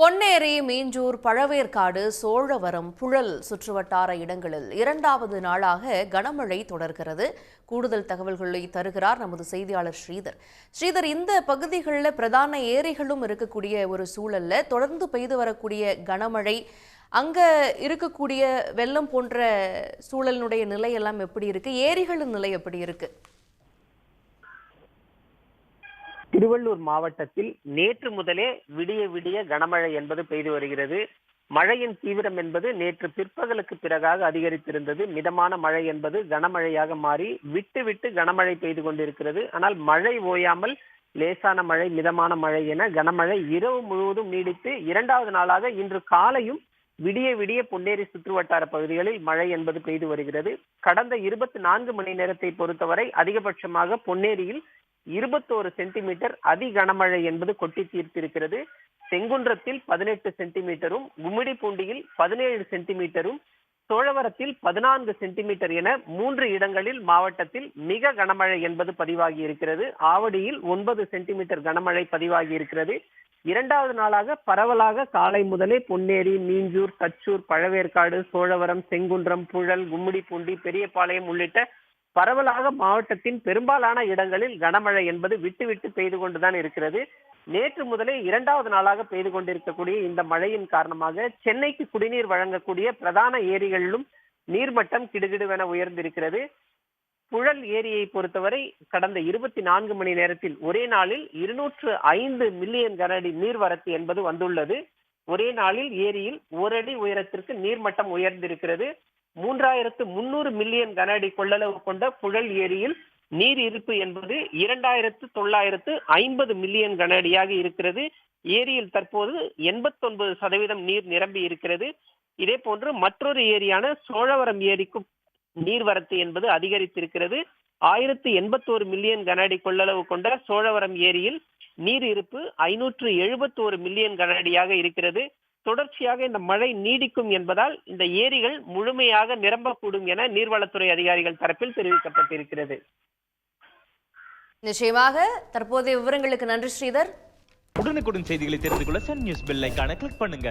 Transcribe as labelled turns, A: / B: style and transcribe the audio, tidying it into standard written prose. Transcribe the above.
A: பொன்னேரி, மீஞ்சூர், பழவேற்காடு, சோழவரம், புழல் சுற்றுவட்டார இடங்களில் இரண்டாவது நாளாக கனமழை தொடர்கிறது. கூடுதல் தகவல்களை தருகிறார் நமது செய்தியாளர் ஸ்ரீதர். ஸ்ரீதர், இந்த பகுதிகளில் பிரதான ஏரிகளும் இருக்கக்கூடிய ஒரு சூழல்ல தொடர்ந்து பெய்து வரக்கூடிய கனமழை, அங்க இருக்கக்கூடிய வெள்ளம் போன்ற சூழலினுடைய நிலை எல்லாம் எப்படி இருக்கு? ஏரிகளின் நிலை எப்படி இருக்கு?
B: திருவள்ளூர் மாவட்டத்தில் நேற்று முதலே விடிய விடிய கனமழை என்பது பெய்து வருகிறது. மழையின் தீவிரம் என்பது நேற்று பிற்பகலுக்கு பிறகாக அதிகரித்திருந்தது. மிதமான மழை என்பது கனமழையாக மாறி விட்டு விட்டு கனமழை பெய்து கொண்டிருக்கிறது. ஆனால் மழை ஓயாமல் லேசான மழை, மிதமான மழை என கனமழை இரவு முழுவதும் நீடித்து இரண்டாவது நாளாக இன்று காலையும் விடிய விடிய பொன்னேரி சுற்றுவட்டார பகுதிகளில் மழை என்பது பெய்து வருகிறது. கடந்த 24 மணி நேரத்தை பொறுத்தவரை அதிகபட்சமாக பொன்னேரியில் 21 சென்டிமீட்டர் அதி கனமழை என்பது கொட்டி தீர்த்திருக்கிறது. செங்குன்றத்தில் 18 சென்டிமீட்டரும், கும்மிடிப்பூண்டியில் 17 சென்டிமீட்டரும், சோழவரத்தில் 14 சென்டிமீட்டர் என 3 இடங்களில் மாவட்டத்தில் மிக கனமழை என்பது பதிவாகி இருக்கிறது. ஆவடியில் 9 சென்டிமீட்டர் கனமழை பதிவாகி இருக்கிறது. இரண்டாவது நாளாக பரவலாக காலை முதலே பொன்னேரி, மீஞ்சூர், தச்சூர், பழவேற்காடு, சோழவரம், செங்குன்றம், புழல், கும்மிடிப்பூண்டி, பெரியபாளையம் உள்ளிட்ட பரவலாக மாவட்டத்தின் பெரும்பாலான இடங்களில் கனமழை என்பது விட்டு விட்டு பெய்து கொண்டுதான் இருக்கிறது. நேற்று முதலே இரண்டாவது நாளாக பெய்து கொண்டிருக்கக்கூடிய இந்த மழையின் காரணமாக சென்னைக்கு குடிநீர் வழங்கக்கூடிய பிரதான ஏரிகளிலும் நீர்மட்டம் கிடுகிடுவென உயர்ந்திருக்கிறது. புழல் ஏரியை பொறுத்தவரை கடந்த 24 மணி நேரத்தில் ஒரே நாளில் 205 மில்லியன் கனஅடி நீர்வரத்து என்பது வந்துள்ளது. ஒரே நாளில் ஏரியில் 1 அடி உயரத்திற்கு நீர்மட்டம் உயர்ந்திருக்கிறது. 3300 மில்லியன் கனஅடி கொள்ளளவு கொண்ட புழல் ஏரியில் நீர் இருப்பு என்பது 2950 மில்லியன் கனஅடியாக இருக்கிறது. ஏரியில் தற்போது 89% நீர் நிரம்பி இருக்கிறது. இதே போன்று மற்றொரு ஏரியான சோழவரம் ஏரிக்கும் நீர்வரத்து என்பது அதிகரித்திருக்கிறது. 1081 மில்லியன் கனஅடி கொள்ளளவு கொண்ட சோழவரம் ஏரியில் நீர் இருப்பு 571 மில்லியன் கனஅடியாக இருக்கிறது. தொடர்ச்சியாக இந்த மழை நீடிக்கும் என்பதால் இந்த ஏரிகள் முழுமையாக நிரம்பக்கூடும் என நீர்வளத்துறை அதிகாரிகள் தரப்பில் தெரிவிக்கப்பட்டிருக்கிறது.
A: நிச்சயமாக தற்போதைய விவரங்களுக்கு நன்றி ஸ்ரீதர்.
C: உடனுக்குடன் செய்திகளை தெரிந்து கொள்ள சன் நியூஸ் பெல் ஐகானை கிளிக் பண்ணுங்க.